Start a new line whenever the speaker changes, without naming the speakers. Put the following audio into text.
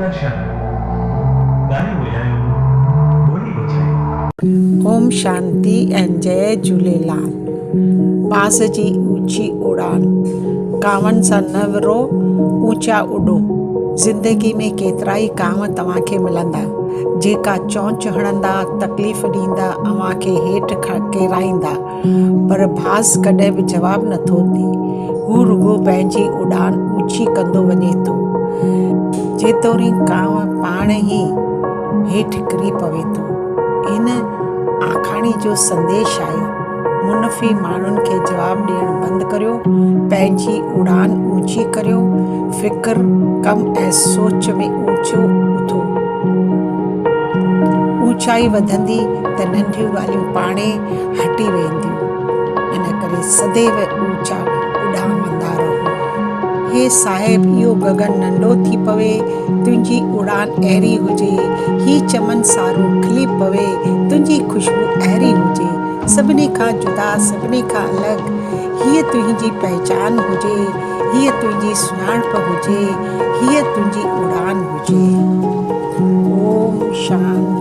दर्शन गाने बजायो बोली बजायो।
ओम शांति एंड जय झूलेलाल। बास जी ऊंची उड़ान, कांवनि सां न विरो ऊंचा उॾो। ज़िंदगी में केतिरा ई कांव तव्हांखे मिलंदा जेका चोंच हणंदा, तकलीफ़ ॾींदा, अव्हांखे हेठि किराईंदा, पर बास कॾहिं बि जवाबु नथो ॾे। हू रुॻो पंहिंजी उड़ान ऊंची कंदो वञे थो। जेतोणीकि कांव पाण ई हेठि किरी पवे थो। इन आखाणी जो संदेश आहे, मुनफ़ी माण्हुनि खे जवाबु ॾियणु बंदि करियो, पंहिंजी उड़ान ऊंची करियो, फ़िक्र, कम ऐं सोच में ऊंचो उथो। ऊंचाई वधंदी त नंढियूं ॻाल्हियूं पाणे हटी वेंदियूं। इन करे सदैव ऊंचा उॾामंदा रहो। हे साहिब, इहो गगन नंढो थी पवे, तुंहिंजी उड़ान अहिड़ी हुजे। ही चमन सारो खिली पवे, तुंहिंजी ख़ुशबू अहिड़ी हुजे। सभिनी खां जुदा, सभिनी खां अलॻि हीअ तुंहिंजी पहचान हुजे। हीअ तुंहिंजी सुञाणप हुजे। हीअ तुंहिंजी उड़ान हुजे। ओम शांति।